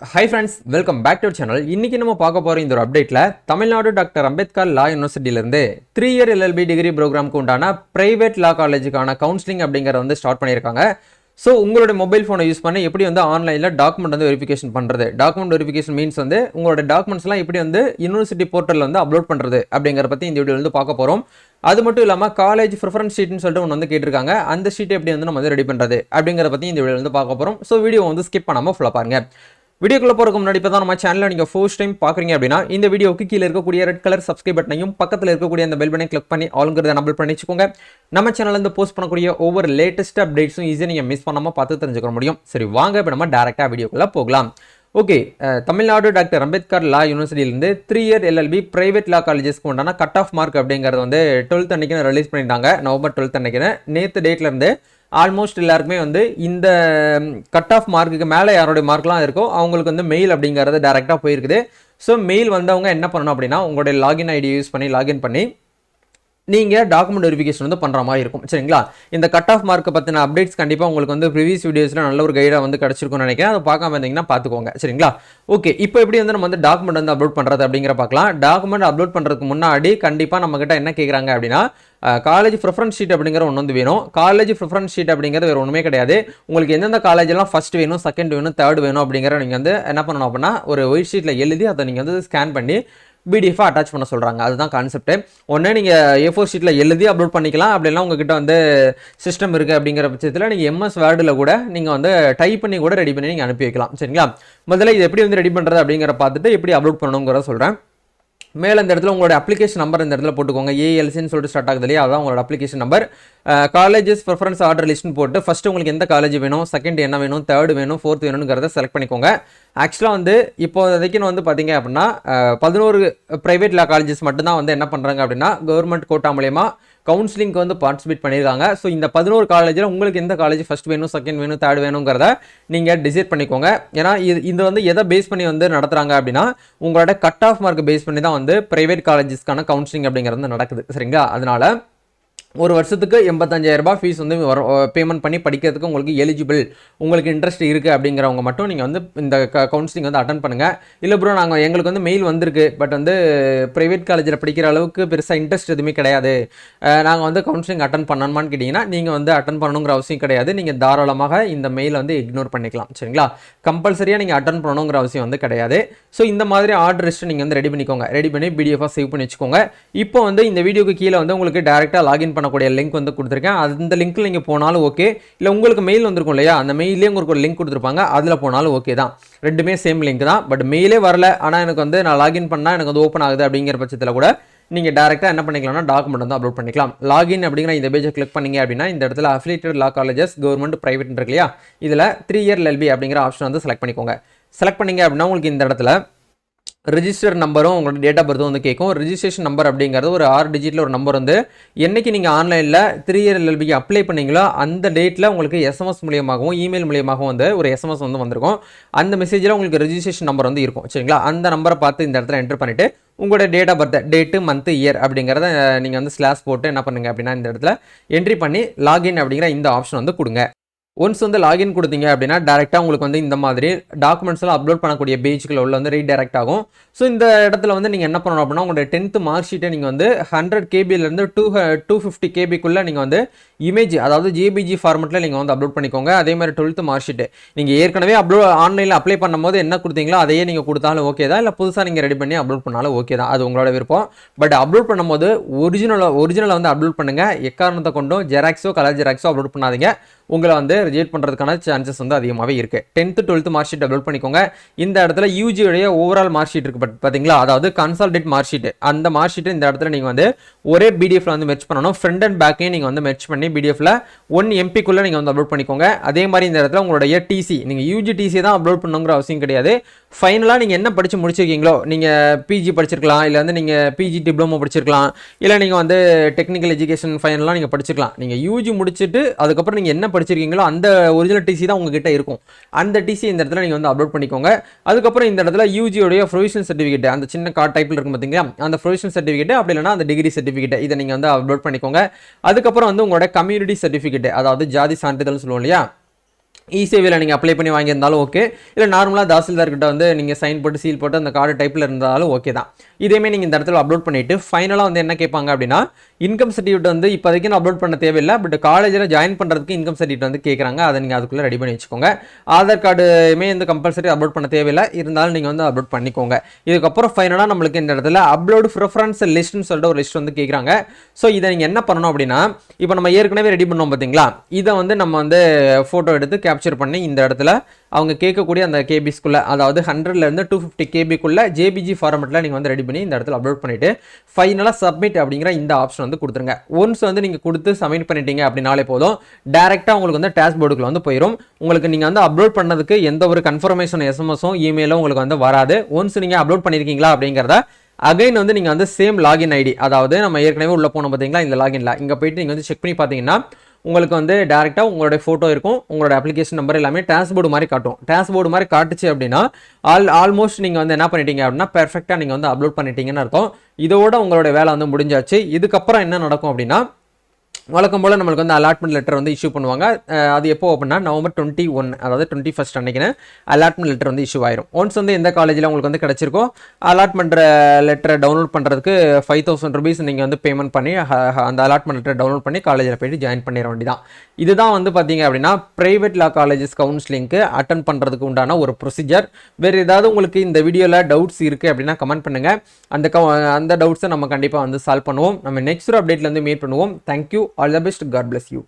Hi friends, welcome back to our channel. இன்னைக்கு நம்ம பார்க்க போற இந்த ஒரு அப்டேட்ல தமிழ்நாடு டாக்டர் அம்பேத்கர் லா யூனிவர்சிட்டில இருந்து 3 இயர் LLB டிகிரி ப்ரோக்ராம்க்கு உண்டான பிரைவேட் லா காலேஜுக்கான கவுன்சிலிங் அப்படிங்கறத வந்து ஸ்டார்ட் பண்ணிருக்காங்க. ஸோ உங்களோட மொபைல் ஃபோனை யூஸ் பண்ணி எப்படி வந்து ஆன்லைனில் டாக்குமெண்ட் வந்து வெரிஃபிகேஷன் பண்ணுறது. டாக்குமெண்ட் வெரிஃபிகேஷன் மீன்ஸ் வந்து உங்களோட டாக்குமெண்ட்ஸ்லாம் எப்படி வந்து யூனிவர்சிட்டி போர்ட்டலில் வந்து அப்லோட் பண்ணுறது அப்படிங்கிற பற்றி இந்த வீடியோ வந்து பார்க்க போகிறோம். அது மட்டும் இல்லாமல் காலேஜ் ப்ரிஃபரன்ஸ் ஷீட்னு சொல்லிட்டு ஒன்று வந்து கேட்டிருக்காங்க. அந்த ஷீட் எப்படி வந்து நம்ம வந்து ரெடி பண்ணுறது அப்படிங்கிற பற்றி இந்த வீடியோ வந்து பார்க்க போகிறோம். ஸோ வீடியோ வந்து ஸ்கிப் பண்ணாமல் ஃபுல்லாக பாருங்கள். வீடியோக்குள்ள போறதுக்கு முன்னாடி இப்போ தான் நம்ம சேனலில் நீங்கள் ஃபர்ஸ்ட் டைம் பார்க்குறீங்க அப்படின்னா இந்த வீடியோக்கு கீழே இருக்கக்கூடிய ரெட் கலர் சப்ஸ்கிரைப் பட்டனையும் பக்கத்தில் இருக்கக்கூடிய அந்த பெல் பட்டனை கிளிக் பண்ணி ஆளுங்கிறத நம்பர் பண்ணி வச்சுக்கோங்க. நம்ம சேனல்லேருந்து போஸ்ட் பண்ணக்கூடிய ஒவ்வொரு லேட்டஸ்ட் அப்டேட்ஸும் ஈஸியாக நீங்கள் மிஸ் பண்ணாமல் பார்த்து தெரிஞ்சுக்க முடியும். சரி வாங்க இப்போ நம்ம டேரெக்டாக வீடியோக்குள்ளே போகலாம். ஓகே, தமிழ்நாடு டாக்டர் அம்பேத்கர் லா யூனிவர்சிட்டியிலேருந்து 3 இயர் LLB பிரைவேட் லா காலேஜஸ்க்கு உண்டான கட் ஆஃப் மார்க் அப்படிங்கிறது வந்து 12th அன்னைக்கு ரிலீஸ் பண்ணிட்டாங்க. நவம்பர் 12th அன்னைக்கு நேற்று டேட்லேருந்து ஆல்மோஸ்ட் எல்லாருக்குமே வந்து இந்த கட் ஆஃப் மார்க்குக்கு மேலே யாரோடைய மார்க்லாம் இருக்கோ அவங்களுக்கு வந்து மெயில் அப்படிங்கிறது டேரெக்டாக போயிருக்குது. ஸோ மெயில் வந்தவங்க என்ன பண்ணணும் அப்படின்னா உங்களுடைய லாகின் ஐடி யூஸ் பண்ணி லாகின் பண்ணி நீங்கள் டாக்குமெண்ட் வெரிஃபிகேஷன் வந்து பண்ணுற மாதிரி இருக்கும். சரிங்களா, இந்த கட் ஆஃப் மார்க்கை பற்றின அப்டேட்ஸ் கண்டிப்பாக உங்களுக்கு வந்து ப்ரீவியஸ் வீடியோஸில் நல்ல ஒரு கைடாக வந்து கிடச்சிருக்கும்னு நினைக்கிறேன். அதை பார்க்காம இருந்தீங்கன்னா பார்த்துக்கோங்க. சரிங்களா, ஓகே. இப்போ எப்படி வந்து நம்ம வந்து டாக்குமெண்ட் வந்து அப்லோட் பண்ணுறது அப்படிங்கிற பார்க்கலாம். டாக்குமெண்ட் அப்லோட் பண்ணுறதுக்கு முன்னாடி கண்டிப்பாக நம்மகிட்ட என்ன கேட்குறாங்க அப்படின்னா காலேஜ் ப்ரிஃபரன்ஸ் ஷீட் அப்படிங்கிற ஒன்று வந்து வேணும். காலேஜ் ப்ரிஃபரன்ஸ் ஷீட் அப்படிங்கிறது வேறு ஒன்றுமே கிடையாது. உங்களுக்கு எந்தெந்த காலேஜெல்லாம் ஃபஸ்ட் வேணும், செகண்ட் வேணும், தேர்ட் வேணும் அப்படிங்கிற நீங்கள் வந்து என்ன பண்ணணும் அப்படின்னா ஒரு ஒயிட் ஷீட்டில் எழுதி அதை நீங்கள் வந்து ஸ்கேன் பண்ணி பிடிஎஃபாக அட்டாச் பண்ண சொல்கிறாங்க. அதுதான் கான்செப்ட். ஒன்று நீங்கள் A4 ஷீட்டில் எழுதி அப்லோட் பண்ணிக்கலாம். அப்படிலாம் உங்ககிட்ட வந்து சிஸ்டம் இருக்குது அப்படிங்கிற பட்சத்தில் நீங்கள் MS வேர்டில் கூட நீங்கள் வந்து டைப் பண்ணி கூட ரெடி பண்ணி நீங்கள் அனுப்பி வைக்கலாம். சரிங்களா, முதல்ல இது எப்படி வந்து ரெடி பண்ணுறது அப்படிங்கிற பார்த்துட்டு எப்படி அப்லோட் பண்ணணுங்கிறத சொல்கிறேன். மேலே இந்த இடத்துல உங்களோட அப்ளிகேஷன் நம்பர் இந்த இடத்துல போட்டுக்கோங்க. ALCன்னு சொல்லிட்டு ஸ்டார்ட் ஆகுது இல்லையா, அதான் உங்களோட application number. Colleges preference order லிஸ்ட்னு போட்டு ஃபஸ்ட்டு உங்களுக்கு எந்த காலேஜ் வேணும், செகண்ட் என்ன வேணும், தேர்ட் வேணும், ஃபோர்த் வேணுங்கிறத செலக்ட் பண்ணிக்கோங்க. ஆக்சுவலாக வந்து இப்போதைக்கு வந்து பார்த்தீங்க அப்படின்னா 11 ப்ரைவேட் லா காலேஜஸ் மட்டும்தான் வந்து என்ன பண்ணுறாங்க அப்படின்னா கவர்மெண்ட் கோட்டா மூலயமா கவுன்சிலிங்க்கு வந்து பார்ட்டிசிபேட் பண்ணியிருக்காங்க. ஸோ இந்த 11 காலேஜில் உங்களுக்கு எந்த காலேஜ் ஃபஸ்ட் வேணும், செகண்ட் வேணும், தேர்ட் வேணுங்கிறத நீங்கள் டிசைட் பண்ணிக்கோங்க. ஏன்னா இது வந்து எதை பேஸ் பண்ணி வந்து நடத்துகிறாங்க அப்படின்னா உங்களோட கட் ஆஃப் மார்க் பேஸ் பண்ணி தான் வந்து ப்ரைவேட் காலேஜஸ்க்கான கவுன்சிலிங் அப்படிங்கிறது நடக்குது. சரிங்களா, அதனால ஒரு வருஷத்துக்கு 85,000 ரூபாய் ஃபீஸ் வந்து பேமெண்ட் பண்ணி படிக்கிறதுக்கு உங்களுக்கு எலிஜிபிள், உங்களுக்கு இன்ட்ரெஸ்ட் இருக்குது அப்படிங்கிறவங்க மட்டும் நீங்கள் வந்து இந்த கவுன்சிலிங் வந்து அட்டன் பண்ணுங்கள். இல்லை ப்ரோ எங்களுக்கு வந்து மெயில் வந்திருக்கு, பட் வந்து ப்ரைவேட் காலேஜில் படிக்கிற அளவுக்கு பெருசாக இன்ட்ரெஸ்ட் எதுவுமே கிடையாது, நாங்கள் வந்து கவுன்சிலிங் அட்டன் பண்ணணுமான்னு கேட்டிங்கன்னா நீங்கள் வந்து அட்டன் பண்ணணுங்கிற அவசியம் கிடையாது. நீங்கள் தாராளமாக இந்த மெயிலை வந்து இக்னோர் பண்ணிக்கலாம். சரிங்களா, கம்பல்சரியாக நீங்கள் அட்டன் பண்ணணுங்கிற அவசியம் வந்து கிடையாது. ஸோ இந்த மாதிரி ஆர்டர் லிஸ்ட்டு நீங்கள் வந்து ரெடி பண்ணிக்கோங்க. ரெடி பண்ணி பிடிஎஃபாக சேவ் பண்ணி வச்சுக்கோங்க. இப்போ வந்து இந்த வீடியோக்கு கீழே வந்து உங்களுக்கு டேரெக்டாக லாகின் பண்ணக்கூடிய லிங்க் வந்து கொடுத்துருக்கேன். அந்த லிங்க்ல நீங்கள் போனாலும் ஓகே, இல்லை உங்களுக்கு மெயில் வந்திருக்கும் இல்லையா, அந்த மெயிலே உங்களுக்கு ஒரு லிங்க் கொடுத்துருப்பாங்க, அதில் போனாலும் ஓகே தான். ரெண்டுமே சேம் லிங்க் தான். பட் மெயிலே வரல, ஆனால் எனக்கு வந்து நான் லாகின் பண்ணால் எனக்கு வந்து ஓப்பன் ஆகுது அப்படிங்கிற பட்சத்தில் கூட நீங்கள் டேரெக்டாக என்ன பண்ணிக்கலாம்னா டாக்குமெண்ட் வந்து அப்லோட் பண்ணிக்கலாம். லாகின் அப்படிங்கிற இந்த பேஜை கிளிக் பண்ணீங்க அப்படின்னா இந்த இடத்துல அஃபிலியேட்டட் லா காலேஜஸ் கவர்மெண்ட் பிரைவேட் இருக்கு இல்லையா, இதில் 3 இயர் LLB அப்படிங்கிற ஆப்ஷன் வந்து செலக்ட் பண்ணிக்கோங்க. செலக்ட் பண்ணீங்க அப்படின்னா உங்களுக்கு இந்த இடத்துல ரிஜிஸ்டர் நம்பரும் உங்களோட டேட் ஆஃப் பர்த்தும் வந்து கேட்கும். ரிஜிஸ்ட்ரேஷன் நம்பர் அப்படிங்கிறது ஒரு 6 டிஜிட்டில் ஒரு நம்பர் வந்து என்றைக்கு நீங்கள் ஆன்லைனில் 3 இயர் LLBக்கு அப்ளை பண்ணீங்களோ அந்த டேட்டில் உங்களுக்கு SMS மூலியமாகவும் இமெயில் மூலியமாகவும் வந்து ஒரு SMS வந்து வந்திருக்கும். அந்த மெசேஜில் உங்களுக்கு ரிஜிஸ்ட்ரேஷன் நம்பர் வந்து இருக்கும். சரிங்களா, அந்த நம்பரை பார்த்து இந்த இடத்துல என்டர் பண்ணிவிட்டு உங்களோட date of birth, date, month, year அப்படிங்கிறத நீங்கள் வந்து ஸ்லாஷ் போட்டு என்ன பண்ணுங்க அப்படின்னா இந்த இடத்துல என்ட்ரி பண்ணி லாகின் அப்படிங்கிற இந்த ஆப்ஷன் வந்து கொடுங்க. ஒன்ஸ் வந்து லாகின் கொடுத்தீங்க அப்படின்னா டேரெக்டாக உங்களுக்கு வந்து இந்த மாதிரி டாக்குமெண்ட்ஸ்லாம் அப்லோட் பண்ணக்கூடிய பேஜுக்குள்ள உள்ள வந்து ரீடைரக்ட் ஆகும். ஸோ இந்த இடத்துல வந்து நீங்கள் என்ன பண்ணணும் அப்படின்னா உங்களோட 10th மார்க் ஷீட்டை நீங்கள் வந்து 100 KBலேருந்து 250 KBக்குள்ளே நீங்கள் வந்து இமேஜ், அதாவது JPG ஃபார்மெட்டில் நீங்கள் வந்து அப்லோட் பண்ணிக்கோங்க. அதே மாதிரி 12th மார்க் ஷீட்டு நீங்கள் ஏற்கனவே ஆன்லைனில் அப்ளை பண்ணும்போது என்ன கொடுத்தீங்களோ அதையே நீங்கள் கொடுத்தாலும் ஓகே தான், இல்லை புதுசாக நீங்கள் ரெடி பண்ணி அப்லோட் பண்ணாலும் ஓகே தான், அது உங்களோட விருப்பம். பட் அப்லோட் பண்ணும்போது ஒரிஜினலை வந்து அப்லோட் பண்ணுங்கள். எக்காரணத்தை கொண்டும் ஜெராக்ஸோ கலர் ஜெராக்ஸோ அப்லோட் பண்ணாதீங்க. உங்களை வந்து ரிஜெக்ட் பண்ணுறதுக்கான சான்சஸ் வந்து அதிகமாகவே இருக்குது. 10th 12th mark sheet upload பண்ணிக்கோங்க. இந்த இடத்துல யூஜியோடைய ஓவரால் மார்க் ஷீட் இருக்குது பார்த்தீங்களா, அதாவது கன்சால்டேட் மார்க் ஷீட். அந்த மார்க் ஷீட் இந்த இடத்துல நீங்கள் வந்து ஒரே பிடிஎஃப்ல வந்து மெர்ஜ் பண்ணணும். ஃப்ரண்ட் அண்ட் பேக்கையும் நீங்கள் வந்து மெர்ஜ் பண்ணி பிடிஎஃப்ல 1 MBக்குள்ளே நீங்கள் வந்து அப்லோட் பண்ணிக்கோங்க. அதே மாதிரி இந்த இடத்துல உங்களுடைய TC, நீங்கள் UG TC தான் அப்லோட் பண்ணணுங்கிற அவசியம் கிடையாது. ஃபைனலாக நீங்கள் என்ன படித்து முடிச்சிருக்கீங்களோ, நீங்கள் PG படிச்சிருக்கலாம், இல்லை வந்து நீங்கள் PG டிப்ளமோ படிச்சிருக்கலாம், இல்லை நீங்கள் வந்து டெக்னிக்கல் எஜுகேஷன் ஃபைனலாக நீங்கள் படிச்சிருக்கலாம். நீங்கள் UG முடிச்சுட்டு அதுக்கப்புறம் நீங்கள் என்ன படிச்சிருக்கீங்களோ அந்த ஒரிஜினல் TC தான் உங்ககிட்ட இருக்கும். அந்த TC இந்த இடத்துல நீங்கள் வந்து அப்லோட் பண்ணிக்கோங்க. அதுக்கப்புறம் இந்த இடத்துல யூஜியோடைய ப்ரொவிஷனல் சர்டிஃபிகேட், அந்த சின்ன கார்டு டைப்பில் இருக்கும் பார்த்தீங்களா, அந்த ப்ரொவிஷனல் சர்டிஃபிகேட் அப்படி இல்லைனா அந்த டிகிரி சர்டிஃபிகேட், இதை நீங்கள் வந்து அப்லோட் பண்ணிக்கோங்க. அதுக்கப்புறம் வந்து உங்களோட கம்யூனிட்டி சர்டிஃபிகேட், அதாவது ஜாதி சான்றிதழ் சொல்லுவோம் இல்லையா, இ-சேவையில் நீங்கள் அப்ளை பண்ணி வாங்கியிருந்தாலும் ஓகே, இல்லை நார்மலாக தாசில்தார்கிட்ட வந்து நீங்கள் சைன் போட்டு சீல் போட்டு அந்த கார்டு டைப்பில் இருந்தாலும் ஓகே தான். இதேமே நீங்கள் இந்த இடத்துல அப்லோட் பண்ணிவிட்டு ஃபைனலாக வந்து என்ன கேட்பாங்க அப்படின்னா, இன்கம் சர்டிஃபிகேட் வந்து இப்போதைக்கு நான் அப்லோட் பண்ண தேவையில்லை, பட் காலேஜில் ஜாயின் பண்ணுறதுக்கு இன்கம் சர்டிஃபிகேட் வந்து கேட்குறாங்க. அதை நீங்கள் அதுக்குள்ளே ரெடி பண்ணி வச்சுக்கோங்க. ஆதார் கார்டுமே வந்து கம்பல்சரி அப்லோட் பண்ண தேவையில்லை, இருந்தாலும் நீங்கள் வந்து அப்லோட் பண்ணிக்கோங்க. இதுக்கப்புறம் ஃபைனலாக நம்மளுக்கு இந்த இடத்துல அப்லோடு ப்ரிஃபரன்ஸ் லிஸ்ட்னு சொல்லிட்டு ஒரு லிஸ்ட் வந்து கேட்குறாங்க. ஸோ இதை நீங்கள் என்ன பண்ணணும் அப்படின்னா, இப்போ நம்ம ஏற்கனவே ரெடி பண்ணோம் பார்த்தீங்களா, இதை வந்து நம்ம வந்து ஃபோட்டோ எடுத்து கேப்சர் பண்ணி இந்த இடத்துல அவங்க கேட்கக்கூடிய அந்த கேபிஸ்குள்ளே, அதாவது 100லேருந்து 250 கேபிக்குள்ளே ஜேபிஜி ஃபார்மெட்டில் நீங்கள் வந்து ரெடி பண்ணி இந்த இடத்துல அப்லோட் பண்ணிவிட்டு ஃபைனலாக சப்மிட் அப்படிங்கிற இந்த ஆப்ஷன் வந்து கொடுத்துருங்க. ஒன்ஸ் வந்து நீங்கள் கொடுத்து சப்மிட் பண்ணிட்டீங்க அப்படின்னாலே போதும், டேரெக்டாக உங்களுக்கு வந்து டேஷ்போர்டுக்குள்ள வந்து போயிடும். உங்களுக்கு நீங்கள் வந்து அப்லோட் பண்ணதுக்கு எந்த ஒரு கன்ஃபர்மேஷன் எஸ்எம்எஸும் இமெயிலும் உங்களுக்கு வந்து வராது. ஒன்ஸ் நீங்கள் அப்லோட் பண்ணியிருக்கீங்களா அப்படிங்கிறத அகைன் வந்து நீங்கள் வந்து சேம் லாகின் ஐடி, அதாவது நம்ம ஏற்கனவே உள்ளே போனோம் பார்த்தீங்களா இந்த லாகின்ல, இங்கே போயிட்டு நீங்கள் வந்து செக் பண்ணி பார்த்தீங்கன்னா உங்களுக்கு வந்து டேரெக்டாக உங்களுடைய ஃபோட்டோ இருக்கும், உங்களோட அப்ளிகேஷன் நம்பர் எல்லாமே டேஷ்போர்டு மாதிரி காட்டும். டேஷ்போர்டு மாதிரி காட்டுச்சு அப்படின்னா ஆல்மோஸ்ட் நீங்கள் வந்து என்ன பண்ணிட்டீங்க அப்படின்னா பெர்ஃபெக்டாக நீங்கள் வந்து அப்லோட் பண்ணிட்டீங்கன்னு அர்த்தம். இதோட உங்களோட வேலை வந்து முடிஞ்சாச்சு. இதுக்கப்புறம் என்ன நடக்கும் அப்படின்னா, வழக்கம் போல் நம்மளுக்கு வந்து அலாட்மெண்ட் லெட்டர் வந்து இஷ்யூ பண்ணுவாங்க. அது எப்போ அப்படின்னா November 21, அதாவது 21 அன்னைக்கு அலாட்மெண்ட் லெட்டர் வந்து இஷ்யூ ஆயிரும். ஒன்ஸ் வந்து எந்த காலேஜில் உங்களுக்கு வந்து கிடச்சிருக்கோ அலாட்மெண்ட் லெட்டரை டவுன்லோட் பண்ணுறதுக்கு 5000 rupees நீங்கள் வந்து பேமெண்ட் பண்ணி அந்த அலாட்மெண்ட் லெட்டரை டவுன்லோட் பண்ணி காலேஜில் போய்ட்டு ஜாயின் பண்ணிட வேண்டியதான். இதுதான் வந்து பார்த்தீங்க அப்படின்னா ப்ரைவேட் லா காலேஜஸ் கவுன்சிலிங்க்கு அட்டன் பண்ணுறதுக்கு உண்டான ஒரு ப்ரொசீஜர். வேறு ஏதாவது உங்களுக்கு இந்த வீடியோவில் டவுட்ஸ் இருக்குது அப்படின்னா கமெண்ட் பண்ணுங்கள். அந்த டவுட்ஸை நம்ம கண்டிப்பாக வந்து சால்வ் பண்ணுவோம். நம்ம நெக்ஸ்ட் ஒரு அப்டேட்லேருந்து மீட் பண்ணுவோம். Thank you. All the best. God bless you.